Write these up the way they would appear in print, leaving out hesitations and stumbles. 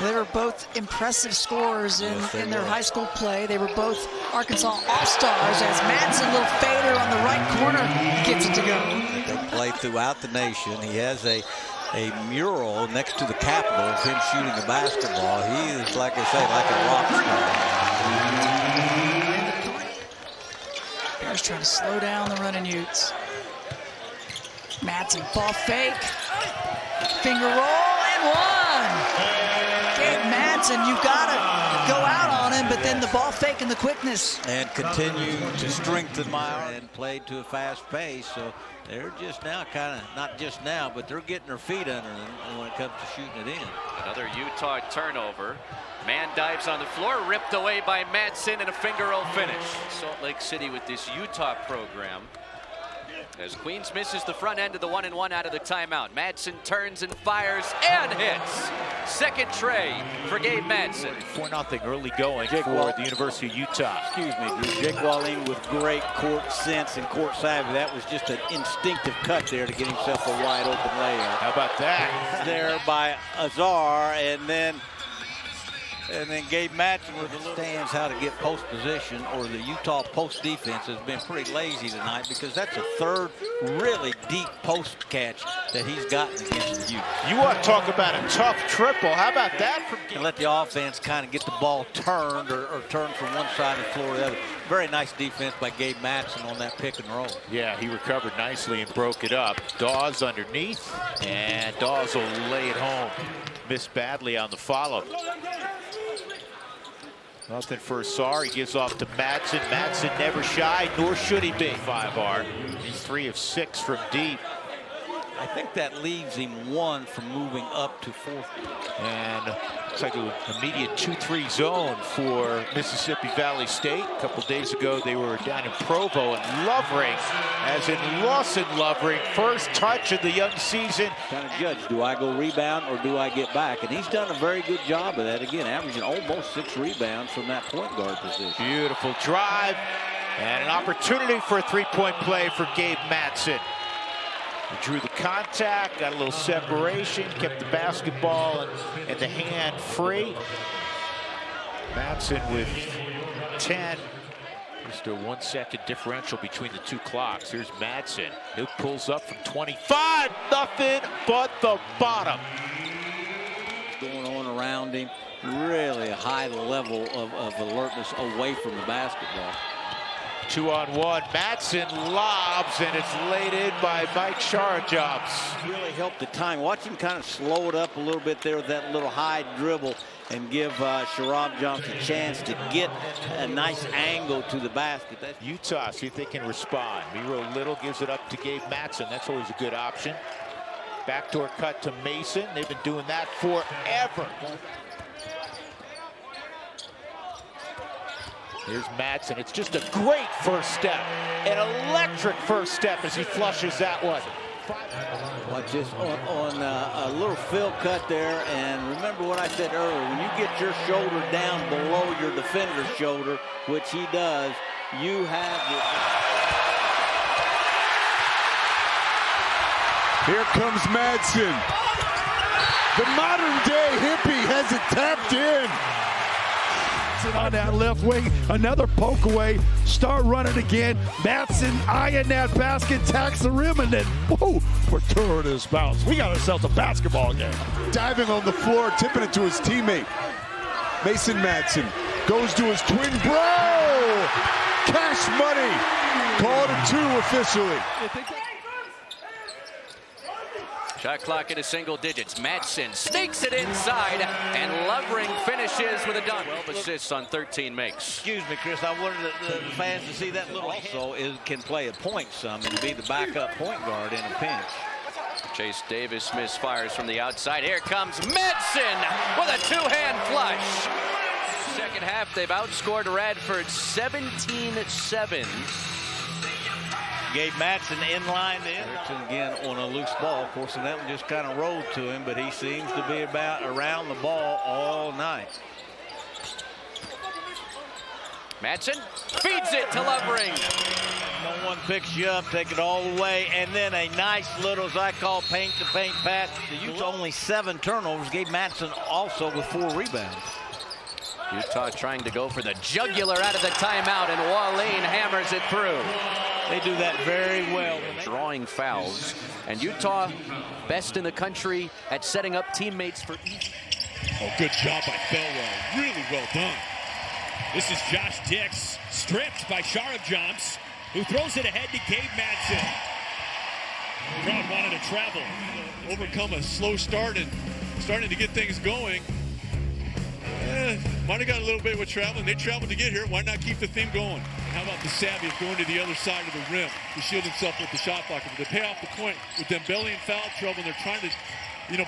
They were both impressive scorers in their high school play. They were both Arkansas All-Stars as Madsen, little fader on the right corner, gets it to go. They play throughout the nation. He has a mural next to the Capitol of him shooting the basketball. He is, like I say, like a rock star. Bears trying to slow down the running Utes. Madsen, ball fake, finger roll, and one. Gabe Madsen, you gotta go out on him, but then the ball fake and the quickness. And continue to strengthen and played to a fast pace. So they're just now kind of, not just now, but they're getting their feet under them when it comes to shooting it in. Another Utah turnover. Man dives on the floor, ripped away by Madsen, and a finger roll finish. Salt Lake City with this Utah program. As Queens misses the front end of the 1-and-1 out of the timeout. Madsen turns and fires and hits. Second tray for Gabe Madsen. 4-0 early going for the University of Utah. Excuse me, Drew. Jake Walling with great court sense and court savvy. That was just an instinctive cut there to get himself a wide open layup. How about that? There by Azar, and then Gabe Madsen understands how to get post position, or the Utah post defense has been pretty lazy tonight, because that's a third really deep post catch that he's gotten against the Utes. You want to talk about a tough triple. How about that? And let the offense kind of get the ball turned or turned from one side of the floor to the other. Very nice defense by Gabe Madsen on that pick and roll. Yeah, he recovered nicely and broke it up. Dawes underneath, and Dawes will lay it home. Missed badly on the follow. Nothing for Azar. He gives off to Madsen. Madsen never shy, nor should he be. 5-R. He's 3 of 6 from deep. I think that leaves him 1 from moving up to 4th. And looks like an immediate 2-3 zone for Mississippi Valley State. A couple days ago, they were down in Provo, and Lovering, as in Lawson Lovering, first touch of the young season. Kind of judge, do I go rebound or do I get back? And he's done a very good job of that. Again, averaging almost 6 rebounds from that point guard position. Beautiful drive, and an opportunity for a three-point play for Gabe Madsen. He drew the contact, got a little separation, kept the basketball and the hand free. Madsen with 10. Just a 1 second differential between the two clocks. Here's Madsen, who pulls up from 25. Nothing but the bottom. Going on around him, really a high level of alertness away from the basketball. 2-on-1, Madsen lobs, and it's laid in by Mike Sharajobs. Really helped the time. Watch him kind of slow it up a little bit there with that little high dribble and give Sharajobs a chance to get a nice angle to the basket. That's Utah, see if they can respond. Miro Little gives it up to Gabe Madsen. That's always a good option. Backdoor cut to Mason. They've been doing that forever. Here's Madsen. It's just a great first step. An electric first step as he flushes that one. Watch this on a little fill cut there. And remember what I said earlier. When you get your shoulder down below your defender's shoulder, which he does, you have Here comes Madsen. The modern day hippie has it tapped in. On that left wing, another poke away, start running again. Madsen eyeing that basket, tacks the rim, and then, whoa, fortuitous bounce. We got ourselves a basketball game. Diving on the floor, tipping it to his teammate. Mason Madsen goes to his twin bro. Cash money. Called a 2 officially. Shot clock into single digits. Madsen sneaks it inside, and Lovering finishes with a dunk. 12 assists on 13 makes. Excuse me, Chris. I wanted the fans to see that little also can play a point some and be the backup point guard in a pinch. Chase Davis misfires from the outside. Here comes Madsen with a two-hand flush. Second half, they've outscored Radford 17-7. Gabe Madsen in line then. Again on a loose ball. Of course, and that one just kind of rolled to him, but he seems to be around the ball all night. Madsen feeds it to Lovering. No one picks you up, take it all the way, and then a nice little, as I call, paint-to-paint pass. Utah only 7 turnovers. Gabe Madsen also with 4 rebounds. Utah trying to go for the jugular out of the timeout, and Wallin hammers it through. They do that very well. Drawing fouls, and Utah best in the country at setting up teammates for each. Oh, good job by Thelwell. Really well done. This is Josh Dix, stripped by Sharif Jumps, who throws it ahead to Gabe Madsen. Crowd wanted to travel, overcome a slow start and starting to get things going. Might have got a little bit with traveling. They traveled to get here. Why not keep the theme going? How about the savvy of going to the other side of the rim to shield himself with the shot blocker? But they pay off the point with Dembele in foul trouble, and they're trying to,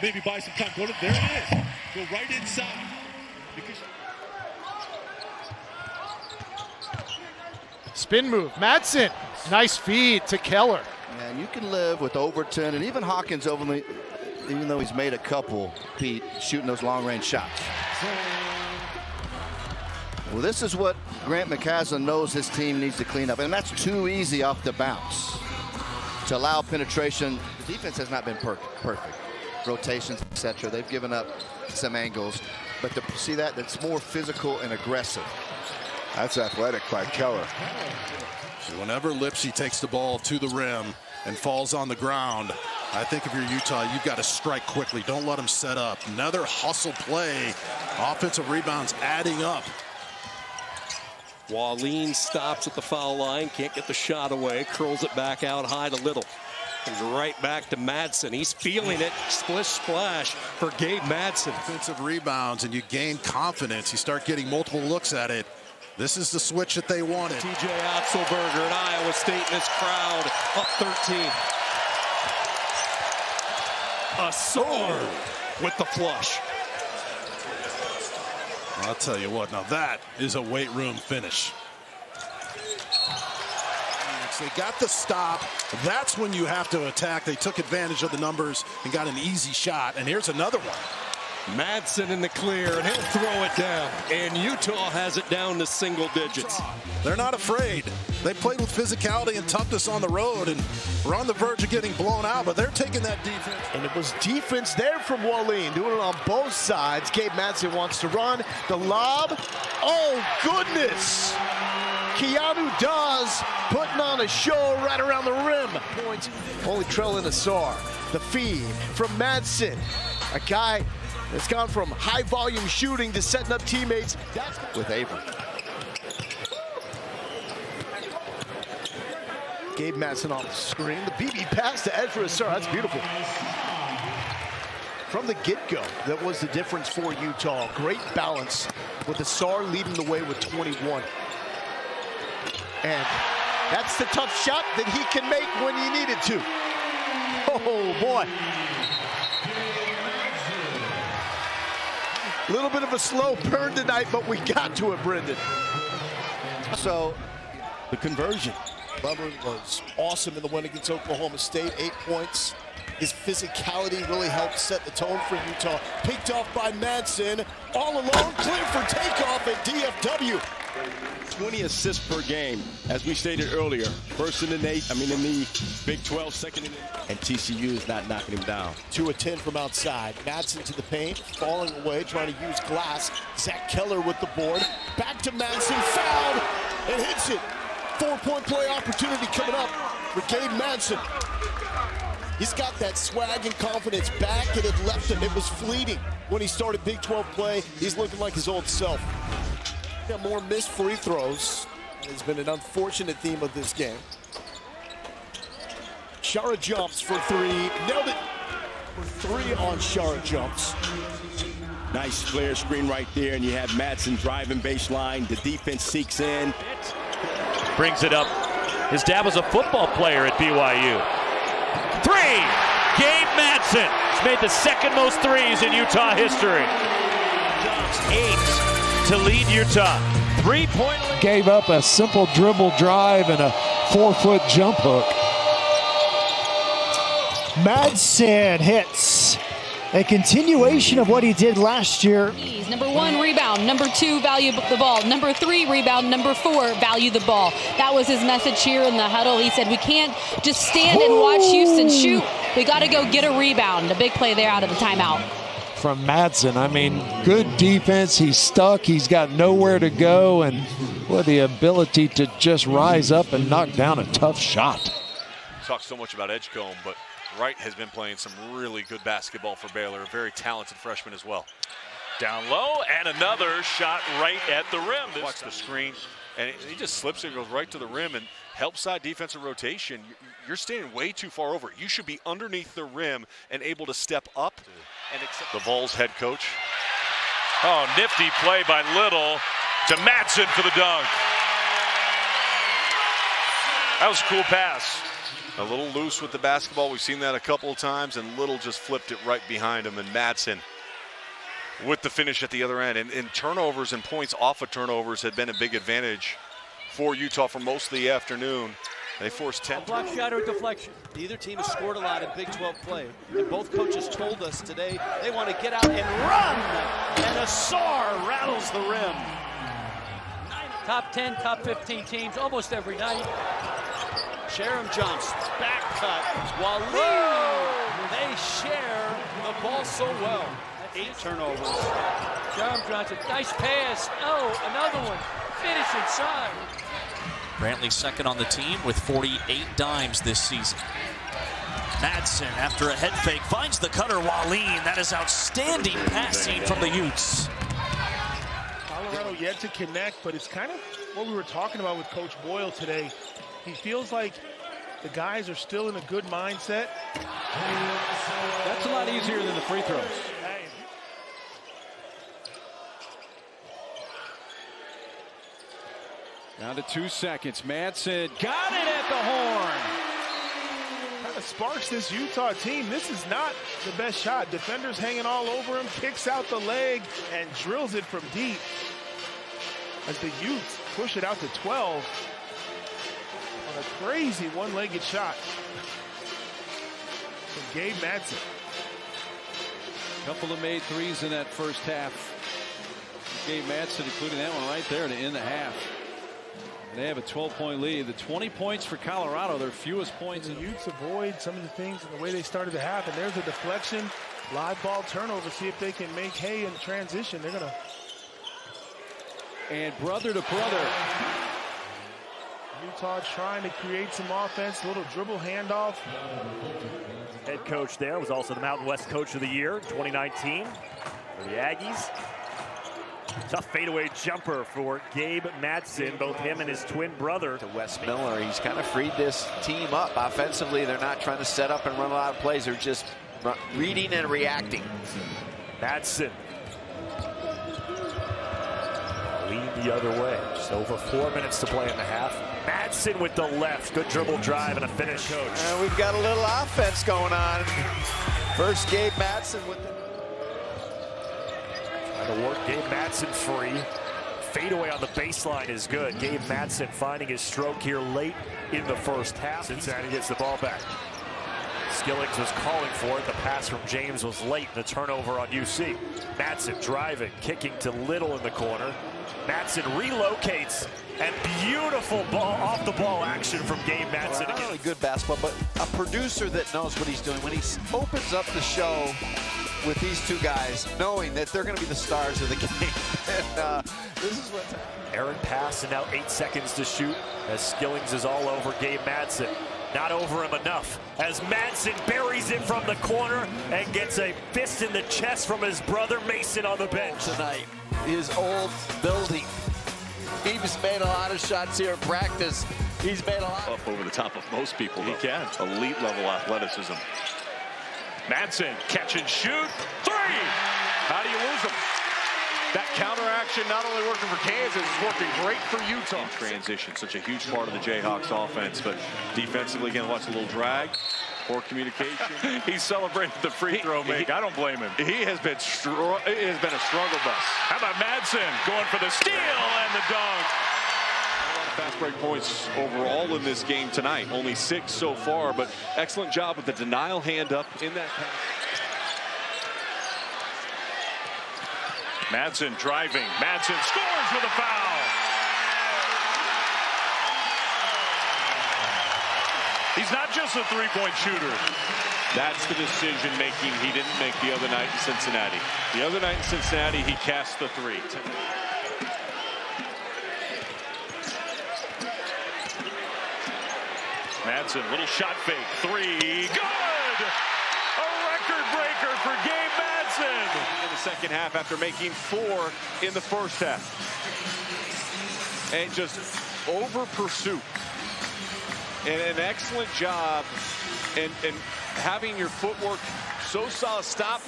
maybe buy some time. There it is. Go right inside. Spin move, Madsen. Nice feed to Keller. And you can live with Overton and even Hawkins, even though he's made a couple, Pete, shooting those long-range shots. Well, this is what Grant McCaslin knows his team needs to clean up, and that's too easy off the bounce to allow penetration. The defense has not been perfect. Rotations, etc. They've given up some angles, but to see that, that's more physical and aggressive. That's athletic by Keller. Whenever Lipsy takes the ball to the rim and falls on the ground, I think if you're Utah, you've got to strike quickly. Don't let them set up. Another hustle play. Offensive rebounds adding up. Wallin stops at the foul line, can't get the shot away, curls it back out high to Little. Comes right back to Madsen. He's feeling it. Splish splash for Gabe Madsen. Offensive rebounds, and you gain confidence. You start getting multiple looks at it. This is the switch that they wanted. TJ Otzelberger and Iowa State in this crowd, up 13. A sword with the flush. I'll tell you what, now that is a weight room finish. They got the stop. That's when you have to attack. They took advantage of the numbers and got an easy shot. And here's another one. Madsen in the clear, and he'll throw it down. And Utah has it down to single digits. They're not afraid. They played with physicality and toughness on the road, and we're on the verge of getting blown out, but they're taking that defense. And it was defense there from Wallin, doing it on both sides. Gabe Madsen wants to run. The lob. Oh, goodness. Keanu does, putting on a show right around the rim. Points, only trailing Asar. The feed from Madsen, a guy that's gone from high volume shooting to setting up teammates. With Avery. Gabe Madsen on the screen. The BB pass to Ezra Asar. That's beautiful. From the get-go, that was the difference for Utah. Great balance with Asar leading the way with 21. And that's the tough shot that he can make when he needed to. Oh, boy. A little bit of a slow burn tonight, but we got to it, Brendan. So, the conversion. Butler was awesome in the win against Oklahoma State, 8 points. His physicality really helped set the tone for Utah. Picked off by Madsen, all alone, clear for takeoff at DFW. 20 assists per game, as we stated earlier. First in the Big 12, second in the... And TCU is not knocking him down. 2 of 10 from outside. Madsen to the paint, falling away, trying to use glass. Zach Keller with the board. Back to Madsen, fouled, and hits it. 4-point play opportunity coming up for Gabe Madsen. He's got that swag and confidence back. It had left him. It was fleeting when he started Big 12 play. He's looking like his old self. Got more missed free throws. It's been an unfortunate theme of this game. Shara jumps for 3. Nailed it for 3 on Shara jumps. Nice flare screen right there, and you have Madsen driving baseline. The defense seeks in. Brings it up. His dad was a football player at BYU. 3! Gabe Madsen has made the second most threes in Utah history. 8 to lead Utah. 3-point. Gave up a simple dribble drive and a 4-foot jump hook. Madsen hits. a continuation of what he did last year. Number 1, rebound. Number 2, value the ball. Number 3, rebound. Number 4, value the ball. That was his message here in the huddle. He said, we can't just stand and watch Houston shoot. We got to go get a rebound. A big play there out of the timeout. From Madsen, I mean, good defense. He's stuck. He's got nowhere to go. And well, the ability to just rise up and knock down a tough shot. Talk so much about Edgecombe, but Wright has been playing some really good basketball for Baylor. A very talented freshman as well. Down low, and another shot right at the rim. Watch the screen, and he just slips it, goes right to the rim, and help side defensive rotation. You're standing way too far over. You should be underneath the rim and able to step up. And the Vols head coach. Oh, nifty play by Little to Madsen for the dunk. That was a cool pass. A little loose with the basketball. We've seen that a couple of times, and Little just flipped it right behind him, and Madsen with the finish at the other end. And turnovers and points off of turnovers had been a big advantage for Utah for most of the afternoon. They forced 10. Block shot or deflection. Neither team has scored a lot in Big 12 play. And both coaches told us today they want to get out and run. And Asar rattles the rim. Top 10, top 15 teams almost every night. Sharon jumps, back cut. Waleed. They share the ball so well. 8 turnovers. Sharon Johnson, nice pass. Oh, another one. Finish inside. Brantley second on the team with 48 dimes this season. Madsen, after a head fake, finds the cutter. Waleed, that is outstanding passing from the Utes. Colorado yet to connect, but it's kind of what we were talking about with Coach Boyle today. He feels like the guys are still in a good mindset. That's a lot easier than the free throws. Down to 2 seconds. Madsen got it at the horn. Kind of sparks this Utah team. This is not the best shot. Defenders hanging all over him, kicks out the leg, and drills it from deep. As the Utes push it out to 12 on a crazy one-legged shot from Gabe Madsen. Couple of made threes in that first half. Gabe Madsen, including that one right there to end the half. They have a 12-point lead. The 20 points for Colorado, their fewest points. The Utes avoid some of the things in the way they started the half, and there's a deflection, live ball turnover. See if they can make hay in transition. They're gonna. And brother to brother. Utah trying to create some offense, little dribble handoff. Head coach there was also the Mountain West Coach of the Year 2019 for the Aggies. Tough fadeaway jumper for Gabe Madsen, both him and his twin brother. To Wes Miller, he's kind of freed this team up offensively. They're not trying to set up and run a lot of plays. They're just reading and reacting. Madsen. Lean the other way. Just over 4 minutes to play in the half. Madsen with the left. Good dribble drive and a finish, coach. And we've got a little offense going on. First, Gabe Madsen with the... Trying to work Gabe Madsen free. Fadeaway on the baseline is good. Gabe Madsen finding his stroke here late in the first half. Cincinnati gets the ball back. Skillings was calling for it. The pass from James was late. The turnover on UC. Madsen driving, kicking to Little in the corner. Madsen relocates, and beautiful ball off the ball action from Gabe Madsen. Not only good basketball, but a producer that knows what he's doing. When he opens up the show with these two guys, knowing that they're going to be the stars of the game. And this is what's happening. Aaron pass, and now 8 seconds to shoot as Skillings is all over Gabe Madsen. Not over him enough as Madsen buries it from the corner and gets a fist in the chest from his brother Mason on the bench. Tonight, his old building. He's made a lot of shots here in practice. He's made a lot. Up over the top of most people. He can. Elite level athleticism. Madsen, catch and shoot. 3! How do you lose them? That counter action not only working for Kansas, it's working great for Utah. In transition, such a huge part of the Jayhawks offense, but defensively, again, watch a little drag, poor communication. He celebrated the free throw make. I don't blame him. He has been it has been a struggle bus. How about Madsen going for the steal and the dunk? Fast break points overall in this game tonight. Only 6 so far, but excellent job with the denial hand up in that pass. Madsen driving. Madsen scores with a foul. He's not just a three-point shooter. That's the decision making he didn't make the other night in Cincinnati. The other night in Cincinnati, he cast the three. Madsen, little shot fake. Three. Good! A record breaker for Gabe Madsen. In the second half after making 4 in the first half. And just over pursuit. And an excellent job and having your footwork so solid. Stop,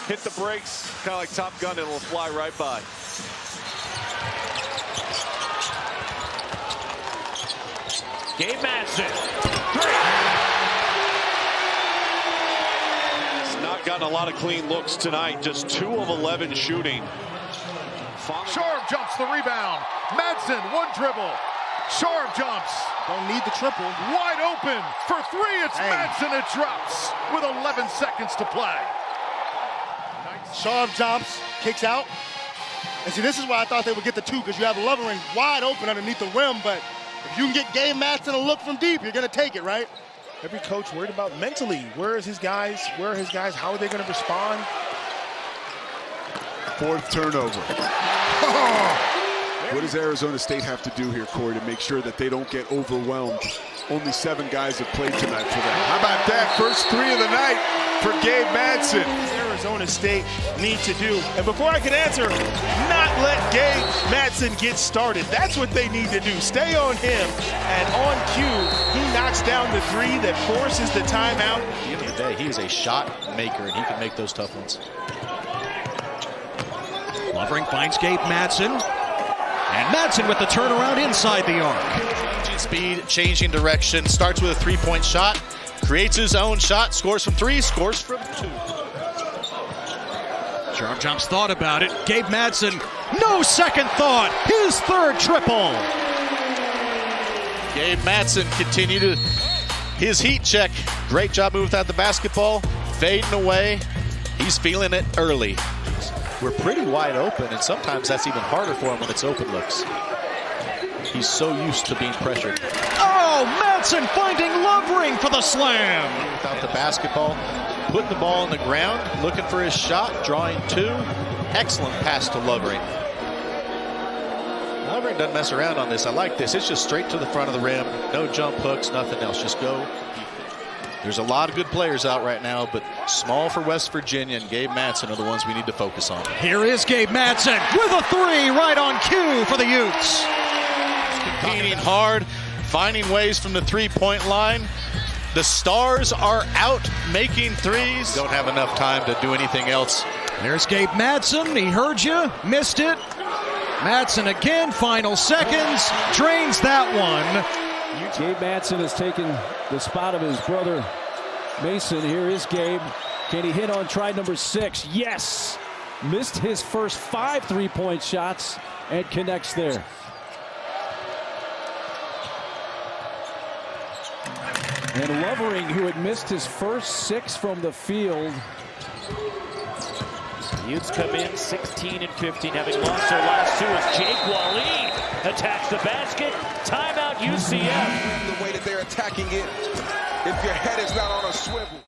hit the brakes, kind of like Top Gun, it'll fly right by. Gabe Madsen. He's not gotten a lot of clean looks tonight, just 2 of 11 shooting. Sharp jumps the rebound. Madsen, one dribble. Sharp jumps. Don't need the triple. Wide open for 3. It's Madsen. It drops with 11 seconds to play. Sharp jumps, kicks out. And see, this is why I thought they would get the 2, because you have Lovering wide open underneath the rim. But if you can get Gabe Madsen a look from deep, you're going to take it, right? Every coach worried about mentally. Where are his guys? How are they going to respond? 4th turnover. What does Arizona State have to do here, Corey, to make sure that they don't get overwhelmed? Only 7 guys have played tonight for them. How about that? First 3 of the night for Gabe Madsen. Arizona State need to do. And before I can answer, not let Gabe Madsen get started. That's what they need to do. Stay on him. And on cue, he knocks down the 3 that forces the timeout. At the end of the day, he is a shot maker, and he can make those tough ones. Lovering finds Gabe Madsen. And Madsen with the turnaround inside the arc. Changing speed, changing direction, starts with a 3-point shot, creates his own shot, scores from 3, scores from 2. Sharp jumps thought about it. Gabe Madsen, no second thought. His 3rd triple. Gabe Madsen continued his heat check. Great job moving without the basketball, fading away. He's feeling it early. We're pretty wide open, and sometimes that's even harder for him when it's open looks. He's so used to being pressured. Oh, Madsen finding Lovering for the slam. Without the basketball, putting the ball on the ground, looking for his shot, drawing 2. Excellent pass to Lovering. Lovering doesn't mess around on this. I like this. It's just straight to the front of the rim. No jump hooks, nothing else. Just go. There's a lot of good players out right now, but small for West Virginia and Gabe Madsen are the ones we need to focus on. Here is Gabe Madsen with a 3 right on cue for the Utes. Competing hard, finding ways from the 3-point line. The Stars are out making 3s. Don't have enough time to do anything else. There's Gabe Madsen. He heard you, missed it. Madsen again, final seconds, drains that one. Gabe Madsen has taken the spot of his brother Mason. Here is Gabe. Can he hit on try number 6? Yes! Missed his first 5 3-point shots and connects there. And Lovering, who had missed his first 6 from the field. Utes come in 16 and 15, having lost their last 2 as Jake Wallin attacks the basket. Timeout UCF. The way that they're attacking it, if your head is not on a swivel.